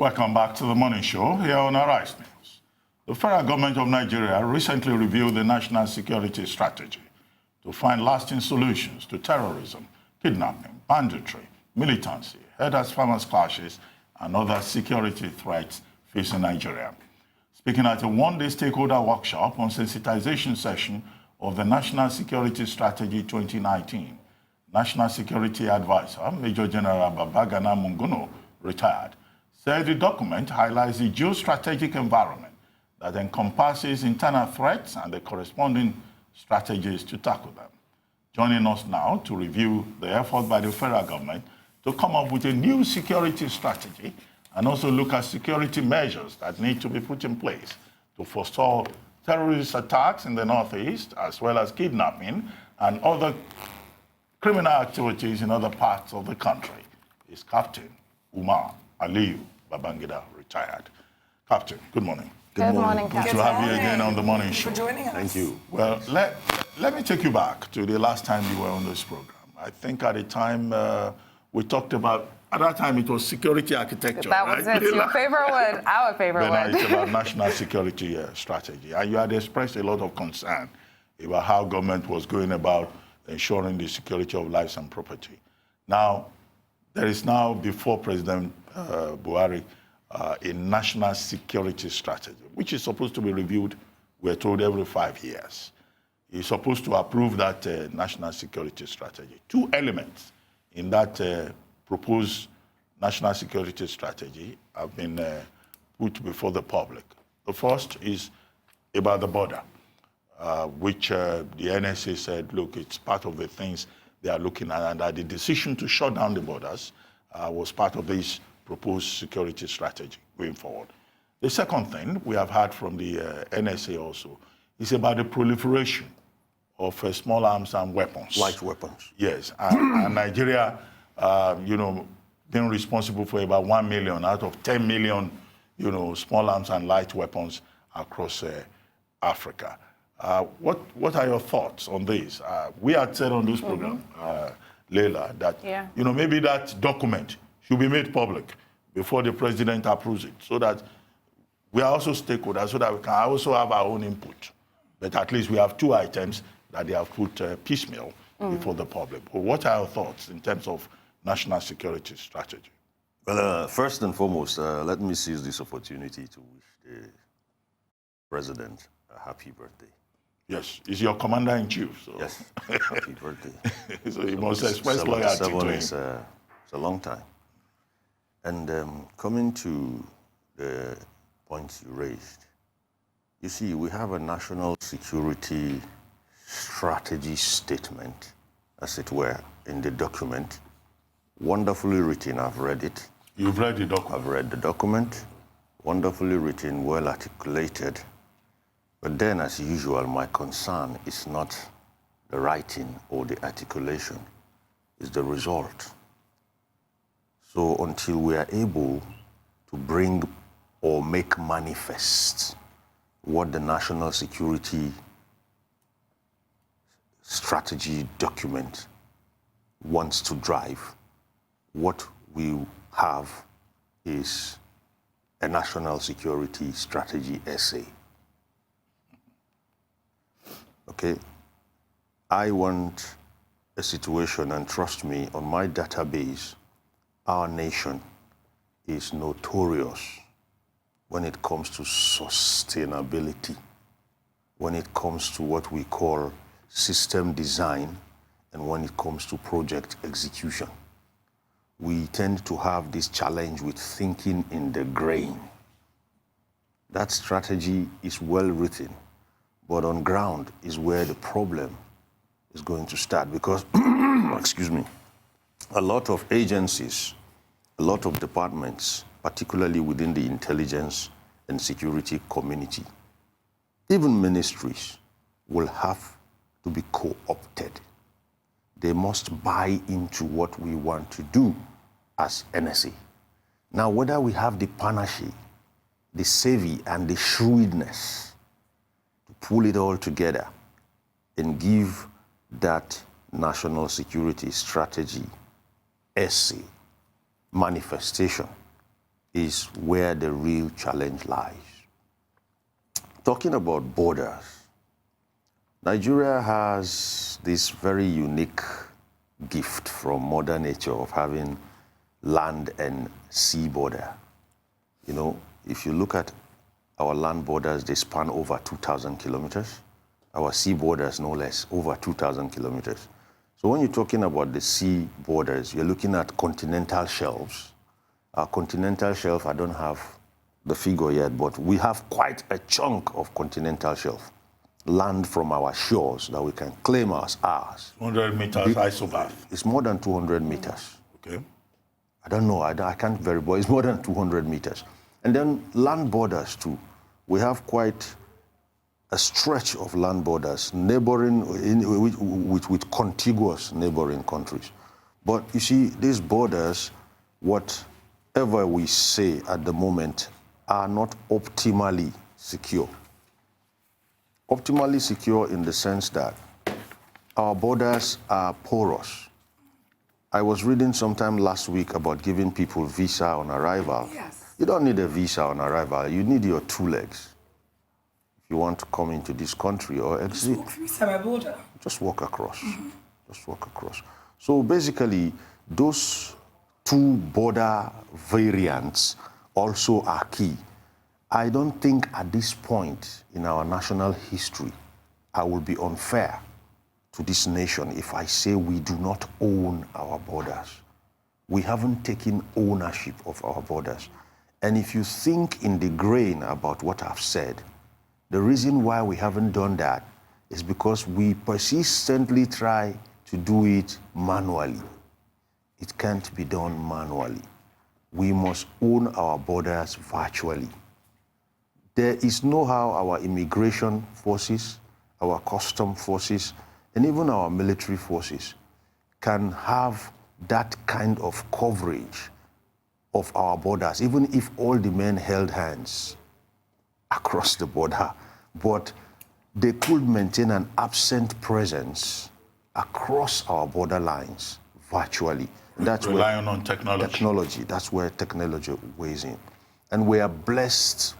Welcome back to the morning show here on Arise News. The federal government of Nigeria recently reviewed the national security strategy to find lasting solutions to terrorism, kidnapping, banditry, militancy, herders-farmers clashes, and other security threats facing Nigeria. Speaking at a one-day stakeholder workshop on Sensitization Session of the National Security Strategy 2019, National Security Advisor, Major General Babagana Monguno, retired, said the document highlights the geostrategic environment that encompasses internal threats and the corresponding strategies to tackle them. Joining us now to review the effort by the federal government to come up with a new security strategy and also look at security measures that need to be put in place to forestall terrorist attacks in the Northeast, as well as kidnapping and other criminal activities in other parts of the country, is Captain Umar Aliyu Babangida, retired. Captain, good morning. Good morning, Captain. Good to have you again on the morning show. Thank you for joining us. Thank you. Well, let me take you back to the last time you were on this program. I think at the time we talked about, at that time it was security architecture, That right? was it. Your favorite word, our favorite Then word. it's about national security strategy. And you had expressed a lot of concern about how government was going about ensuring the security of lives and property. Now, there is now, before President Buhari, a national security strategy, which is supposed to be reviewed, we're told, every 5 years. He's supposed to approve that national security strategy. Two elements in that proposed national security strategy have been put before the public. The first is about the border, which the NSA said, look, it's part of the things they are looking at, and that the decision to shut down the borders was part of this proposed security strategy going forward. The second thing we have heard from the NSA also is about the proliferation of small arms and weapons. Light weapons. Yes, and Nigeria, being responsible for about 1 million out of 10 million, small arms and light weapons across Africa. What are your thoughts on this? We had said on this program, Leila, that maybe that document should be made public before the president approves it, so that we are also stakeholders, so that we can also have our own input. But at least we have two items that they have put piecemeal before the public. But what are your thoughts in terms of national security strategy? Well, first and foremost, let me seize this opportunity to wish the president a happy birthday. Yes, he's your commander-in-chief. So. Yes, happy birthday. So you must express loyalty to him. It's a long time. And coming to the points you raised, you see, we have a national security strategy statement, as it were, in the document. Wonderfully written, I've read it. You've read the document? I've read the document. Wonderfully written, well articulated. But then, as usual, my concern is not the writing or the articulation, it's the result. So until we are able to bring or make manifest what the national security strategy document wants to drive, what we have is a national security strategy essay. Okay? I want a situation, and trust me, on my database, our nation is notorious when it comes to sustainability, when it comes to what we call system design, and when it comes to project execution. We tend to have this challenge with thinking in the grain. That strategy is well written, but on ground is where the problem is going to start, because, excuse me, a lot of agencies, a lot of departments, particularly within the intelligence and security community, even ministries, will have to be co-opted. They must buy into what we want to do as NSA. Now, whether we have the panache, the savvy, and the shrewdness to pull it all together and give that national security strategy essay manifestation is where the real challenge lies. Talking about borders, Nigeria has this very unique gift from Mother Nature of having land and sea border. You know, if you look at our land borders, they span over 2,000 kilometers. Our sea borders, no less, over 2,000 kilometers. So when you're talking about the sea borders, you're looking at continental shelves. Our continental shelf, I don't have the figure yet, but we have quite a chunk of continental shelf, land from our shores that we can claim as ours. 100 meters isobath. It's more than 200 meters. Okay. I don't know, I can't verify, it's more than 200 meters. And then land borders too. We have quite a stretch of land borders neighboring with contiguous neighboring countries. But you see, these borders, whatever we say at the moment, are not optimally secure. Optimally secure in the sense that our borders are porous. I was reading sometime last week about giving people visa on arrival. Yes. You don't need a visa on arrival. You need your 2 legs. If you want to come into this country or exit, Walk through my border. just walk across. Just walk across. So basically, those 2 border variants also are key. I don't think at this point in our national history, I will be unfair to this nation if I say we do not own our borders. We haven't taken ownership of our borders. And if you think in the grain about what I've said, the reason why we haven't done that is because we persistently try to do it manually. It can't be done manually. We must own our borders virtually. There is no how our immigration forces, our custom forces, and even our military forces can have that kind of coverage of our borders, even if all the men held hands across the border, but they could maintain an absent presence across our border lines virtually. That's relying on technology. That's where technology weighs in. And we are blessed.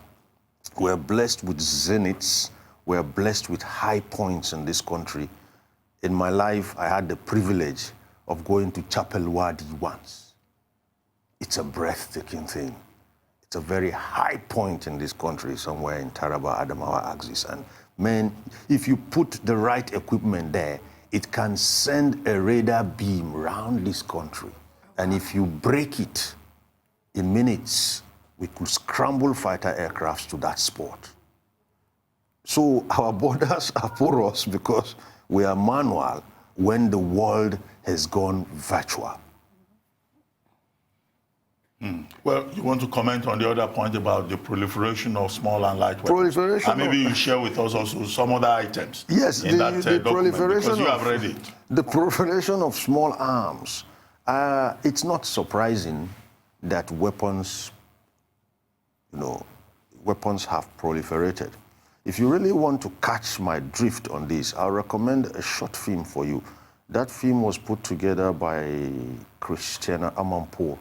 We're blessed with zeniths. We're blessed with high points in this country. In my life, I had the privilege of going to Chapel Wadi once. It's a breathtaking thing. It's a very high point in this country, somewhere in Taraba, Adamawa axis. And man, if you put the right equipment there, it can send a radar beam around this country. And if you break it in minutes, we could scramble fighter aircrafts to that spot. So our borders are porous because we are manual when the world has gone virtual. Well, you want to comment on the other point about the proliferation of small and light weapons? Proliferation And maybe you share with us also some other items. Yes, in that document, proliferation because you have read it. The proliferation of small arms. It's not surprising that weapons have proliferated. If you really want to catch my drift on this, I'll recommend a short film for you. That film was put together by Christiana Amanpour.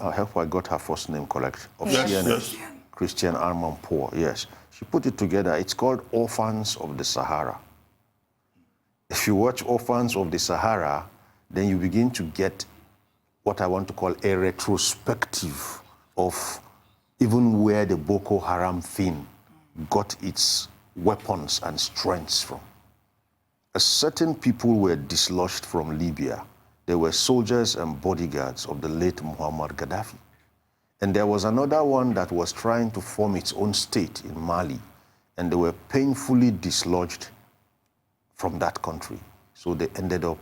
I hope I got her first name correct. Of CNN. Yes. Christian Amanpour, yes. She put it together. It's called Orphans of the Sahara. If you watch Orphans of the Sahara, then you begin to get what I want to call a retrospective of even where the Boko Haram thing got its weapons and strengths from. A certain people were dislodged from Libya. They were soldiers and bodyguards of the late Muammar Gaddafi. And there was another one that was trying to form its own state in Mali, and they were painfully dislodged from that country. So they ended up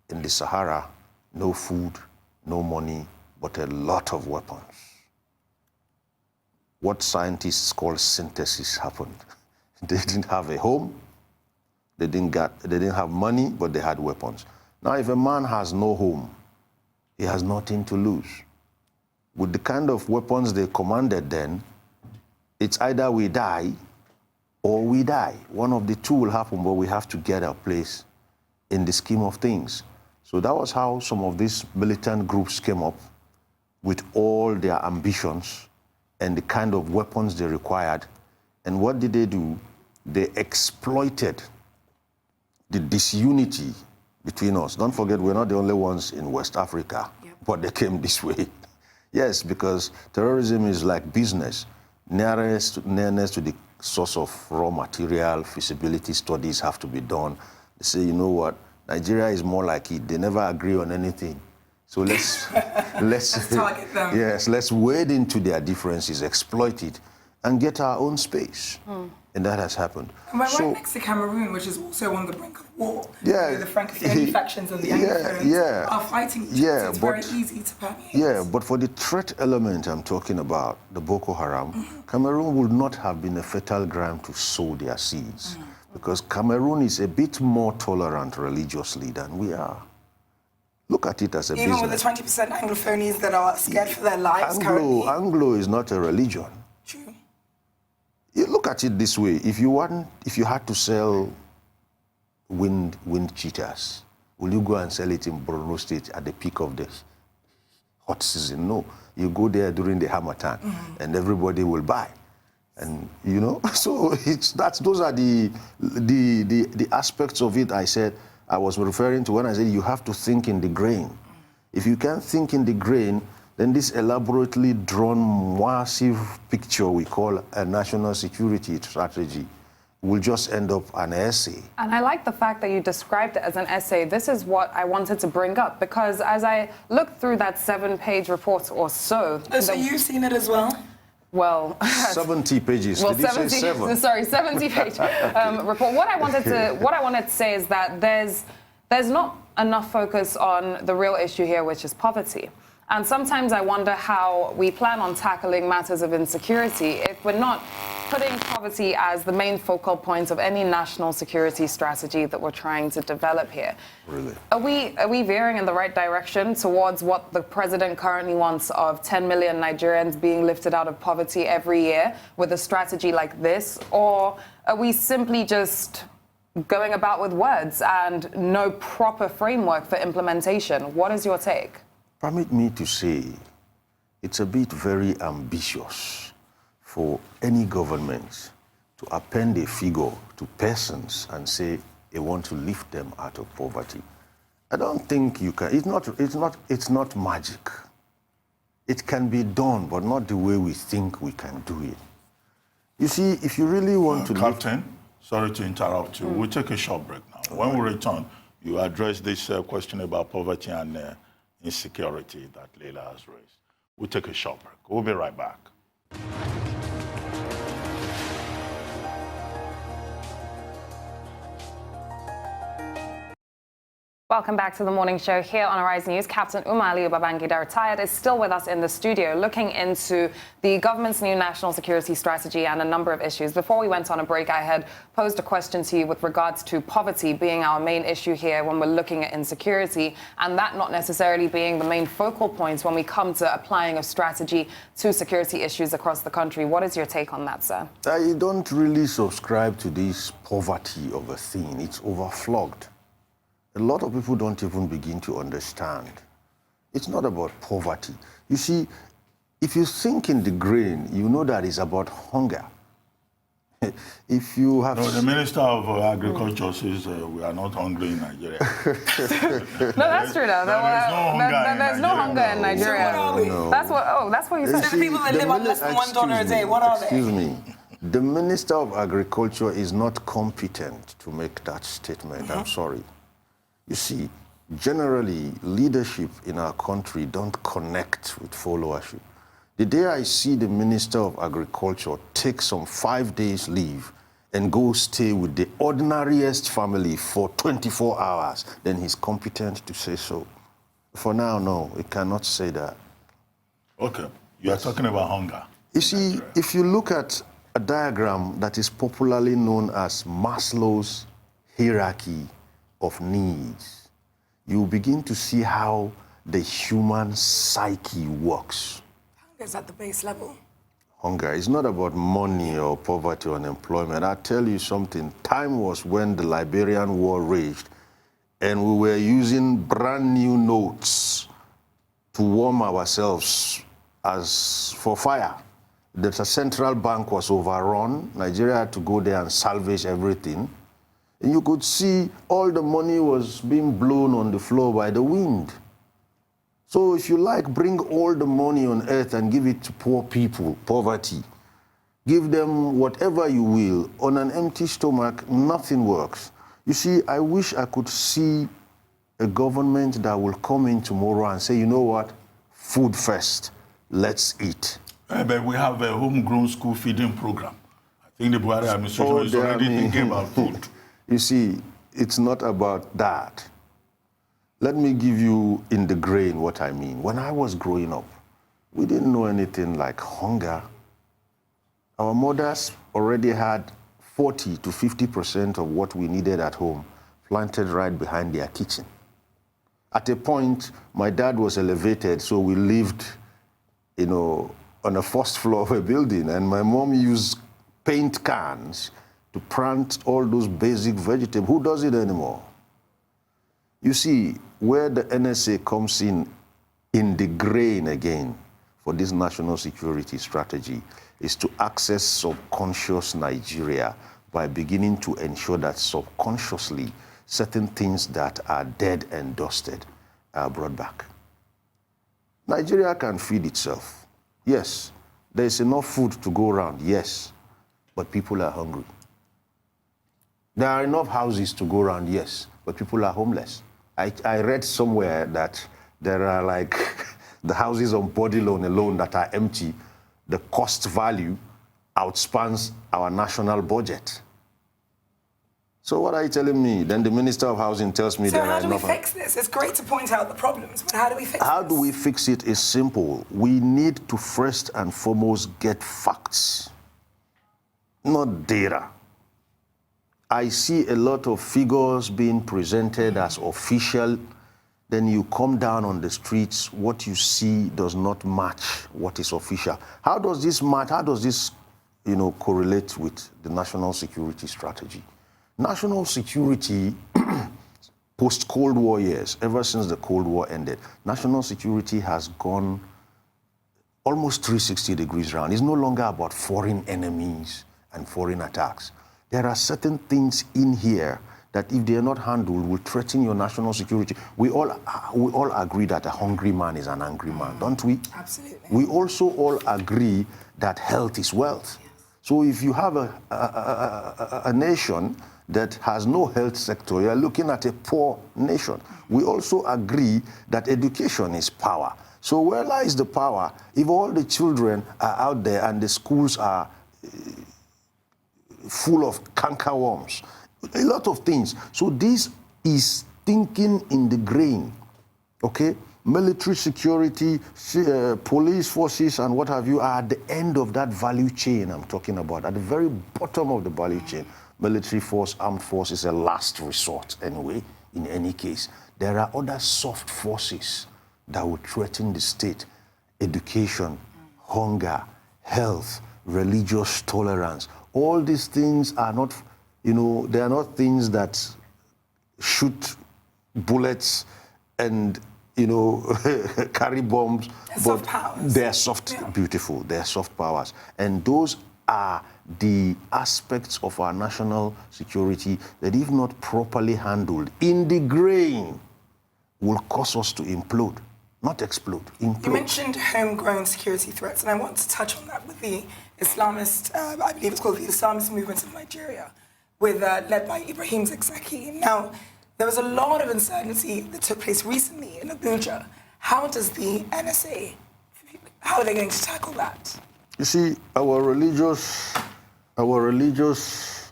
in the Sahara, no food, no money, but a lot of weapons. What scientists call synthesis happened. They didn't have a home, they didn't have money, but they had weapons. Now, if a man has no home, he has nothing to lose. With the kind of weapons they commanded then, it's either we die or we die. One of the two will happen, but we have to get our place in the scheme of things. So that was how some of these militant groups came up with all their ambitions and the kind of weapons they required. And what did they do? They exploited the disunity between us. Don't forget, we're not the only ones in West Africa, but they came this way. Yes, because terrorism is like business. Nearness to the source of raw material, feasibility studies have to be done. They say, you know what, Nigeria is more like it. They never agree on anything. So let's target them. Yes, let's wade into their differences, exploit it, and get our own space. And that has happened. And we're right next to Cameroon, which is also on the brink of war. Yeah. The Francophone factions and the Anglophones are fighting each other, so it's very easy to permeate. Yeah, but for the threat element I'm talking about, the Boko Haram, Cameroon would not have been a fertile ground to sow their seeds. Because Cameroon is a bit more tolerant religiously than we are. Look at it as a business. Even with the 20% Anglophonies that are scared for their lives currently. Anglo is not a religion. True. You look at it this way: if you had to sell wind cheetahs, will you go and sell it in Borno State at the peak of the hot season? No, you go there during the Harmattan, and everybody will buy. And you know, so those are the aspects of it. I was referring to when I said you have to think in the grain. If you can't think in the grain, then this elaborately drawn, massive picture we call a national security strategy will just end up an essay. And I like the fact that you described it as an essay. This is what I wanted to bring up, because as I looked through that 7-page report or so... Oh, so you've seen it as well? Well... 70 pages. Well, Did you say 7? Sorry, 70-page report. What I wanted to say is that there's not enough focus on the real issue here, which is poverty. And sometimes I wonder how we plan on tackling matters of insecurity if we're not putting poverty as the main focal point of any national security strategy that we're trying to develop here. Really? Are we veering in the right direction towards what the president currently wants of 10 million Nigerians being lifted out of poverty every year with a strategy like this? Or are we simply just going about with words and no proper framework for implementation? What is your take? Permit me to say, it's a bit very ambitious for any government to append a figure to persons and say they want to lift them out of poverty. I don't think you can. It's not magic. It can be done, but not the way we think we can do it. You see, if you really want to... Captain, sorry to interrupt you. We'll take a short break now. When we return, you address this question about poverty and insecurity that Leila has raised. We'll take a short break. We'll be right back. Welcome back to the morning show here on Arise News. Captain Umar Aliyu Babangida, retired, is still with us in the studio looking into the government's new national security strategy and a number of issues. Before we went on a break, I had posed a question to you with regards to poverty being our main issue here when we're looking at insecurity, and that not necessarily being the main focal point when we come to applying a strategy to security issues across the country. What is your take on that, sir? I don't really subscribe to this poverty of a thing. It's overflogged. A lot of people don't even begin to understand. It's not about poverty. You see, if you think in the grain, you know that it's about hunger. If you have... No, the Minister of Agriculture says we are not hungry in Nigeria. No, that's true, though. There's no hunger in Nigeria. So what are we? No. That's what you said. The people that live on less than $1 a day, what are they? Excuse me. The Minister of Agriculture is not competent to make that statement. I'm sorry. You see, generally, leadership in our country don't connect with followership. The day I see the Minister of Agriculture take some 5 days leave and go stay with the ordinariest family for 24 hours, then he's competent to say so. For now, no, he cannot say that. Okay, you are talking about hunger. You see, if you look at a diagram that is popularly known as Maslow's hierarchy of needs, you begin to see how the human psyche works. Hunger is at the base level. Hunger is not about money or poverty or unemployment. I'll tell you something. Time was when the Liberian War raged and we were using brand new notes to warm ourselves as for fire. The central bank was overrun. Nigeria had to go there and salvage everything. And you could see all the money was being blown on the floor by the wind. So if you like, bring all the money on earth and give it to poor people, poverty. Give them whatever you will. On an empty stomach, nothing works. You see, I wish I could see a government that will come in tomorrow and say, you know what, food first, let's eat. But we have a homegrown school feeding program. I think the Buhari administration is already thinking about food. You see, it's not about that. Let me give you in the grain what I mean. When I was growing up, we didn't know anything like hunger. Our mothers already had 40 to 50% of what we needed at home planted right behind their kitchen. At a point, my dad was elevated, so we lived, on the first floor of a building, and my mom used paint cans to plant all those basic vegetables. Who does it anymore? You see, where the NSA comes in the grain again for this national security strategy is to access subconscious Nigeria by beginning to ensure that subconsciously certain things that are dead and dusted are brought back. Nigeria can feed itself. Yes. There is enough food to go around. Yes. But people are hungry. There are enough houses to go around. Yes. But people are homeless. I read somewhere that there are like the houses on body loan alone that are empty. The cost value outspans our national budget. So what are you telling me? Then the Minister of Housing tells me there are enough. So how do we fix this? It's great to point out the problems, but how do we fix this? How do we fix it is simple. We need to first and foremost get facts, not data. I see a lot of figures being presented as official. Then you come down on the streets, what you see does not match what is official. How does this match? How does this, correlate with the national security strategy? National security, post-Cold War years, ever since the Cold War ended, national security has gone almost 360 degrees round. It's no longer about foreign enemies and foreign attacks. There are certain things in here that if they are not handled will threaten your national security. We all agree that a hungry man is an angry man, don't we? Absolutely. We also all agree that health is wealth. Yes. So if you have a nation that has no health sector, you are looking at a poor nation. We also agree that education is power. So where lies the power? If all the children are out there and the schools are full of cankerworms, a lot of things. So this is thinking in the grain, okay? Military security, police forces and what have you are at the end of that value chain I'm talking about, at the very bottom of the value chain. Military force, armed force is a last resort anyway, in any case. There are other soft forces that would threaten the state. Education, hunger, health, religious tolerance. All these things are not, they are not things that shoot bullets and, carry bombs. Soft powers. They are soft, beautiful. They are soft powers. And those are the aspects of our national security that, if not properly handled in the grain, will cause us to implode, not explode, implode. You mentioned homegrown security threats, and I want to touch on that with the Islamist, I believe it's called the Islamist movement of Nigeria, led by Ibrahim Zakzaki. Now, there was a lot of uncertainty that took place recently in Abuja. How does the NSA, how are they going to tackle that? You see, our religious,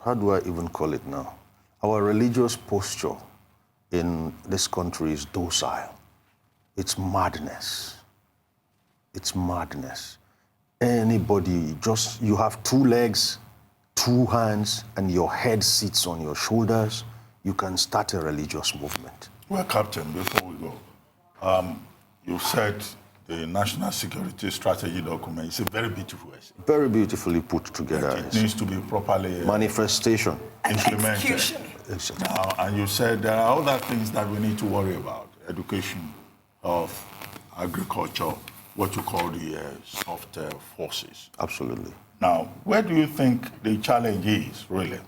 how do I even call it now? Our religious posture in this country is docile. It's madness. It's madness. Anybody, you have 2 legs, 2 hands, and your head sits on your shoulders, you can start a religious movement. Well, Captain, before we go, you said the National Security Strategy document is a very beautiful essay. Very beautifully put together. It needs to be properly manifestation, implemented. Execution. Now, and you said there are other things that we need to worry about: education, health, agriculture, what you call the soft forces. Absolutely. Now, where do you think the challenge is, really?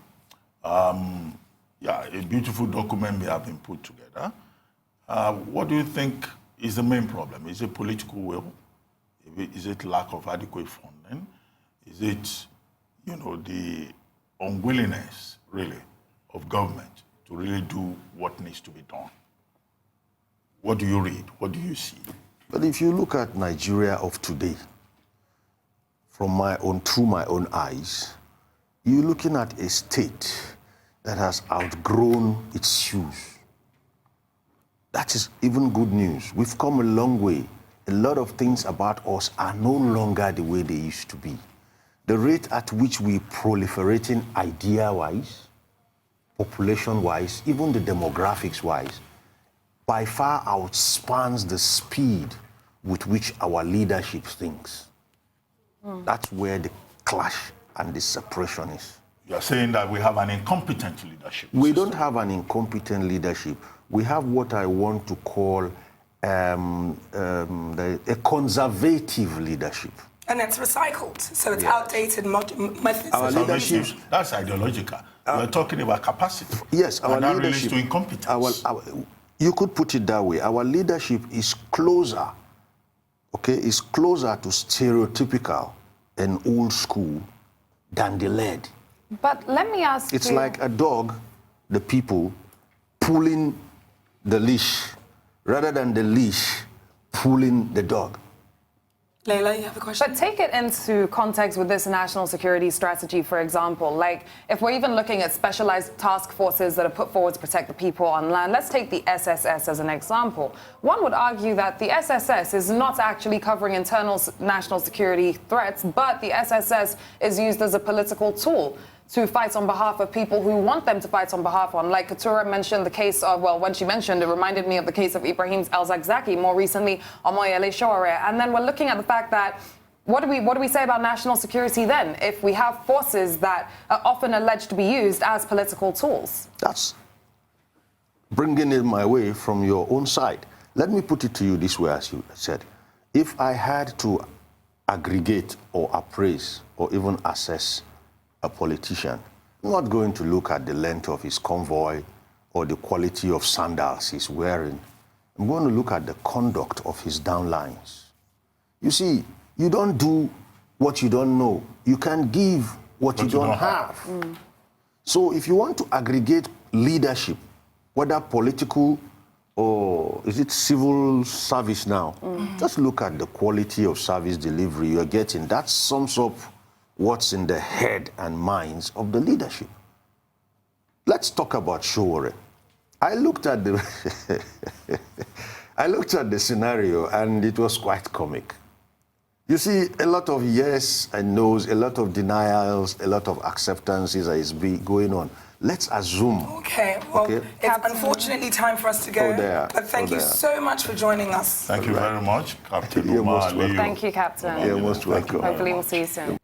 Yeah, a beautiful document may have been put together. What do you think is the main problem? Is it political will? Is it lack of adequate funding? Is it, you know, the unwillingness, really, of government to really do what needs to be done? What do you read? What do you see? But if you look at Nigeria of today, through my own eyes, you're looking at a state that has outgrown its shoes. That is even good news. We've come a long way. A lot of things about us are no longer the way they used to be. The rate at which we're proliferating idea-wise, population-wise, even the demographics-wise, by far outspans the speed with which our leadership thinks. That's where the clash and the separation is. You're saying that we have an incompetent leadership. We don't have an incompetent leadership. We have what I want to call a conservative leadership. And it's recycled, so it's outdated methods. Our leadership, that's ideological. We're talking about capacity. Yes, our and that leadership. relates to incompetence. You could put it that way. Our leadership is closer, okay, is closer to stereotypical and old school than the lead. But let me ask It's you... like a dog, the people, pulling the leash, rather than the leash pulling the dog. Leila, you have a question? But take it into context with this national security strategy, for example. Like, if we're even looking at specialized task forces that are put forward to protect the people on land, let's take the SSS as an example. One would argue that the SSS is not actually covering internal national security threats, but the SSS is used as a political tool to fight on behalf of people who want them to fight on behalf on. Like Katura mentioned the case of, well, when she mentioned, it reminded me of the case of Ibrahim El-Zakzaki, more recently, Umar Aliyu Rtd. And then we're looking at the fact that, what do we say about national security then, if we have forces that are often alleged to be used as political tools? That's bringing it my way from your own side. Let me put it to you this way, as you said. If I had to aggregate or appraise or even assess a politician, I'm not going to look at the length of his convoy or the quality of sandals he's wearing. I'm going to look at the conduct of his downlines. You see, you don't do what you don't know. You can give what you don't have. So if you want to aggregate leadership, whether political or is it civil service now, just look at the quality of service delivery you're getting. That sums up what's in the head and minds of the leadership. Let's talk about Showore. I looked at the scenario and it was quite comic. You see, a lot of yes and no's, a lot of denials, a lot of acceptances is going on. Let's assume. Okay, well, it's unfortunately time for us to go. But thank you so much for joining us. Thank you very much, Captain Umar Aliyu. Thank you, Captain. You're most welcome. Hopefully we'll see you soon.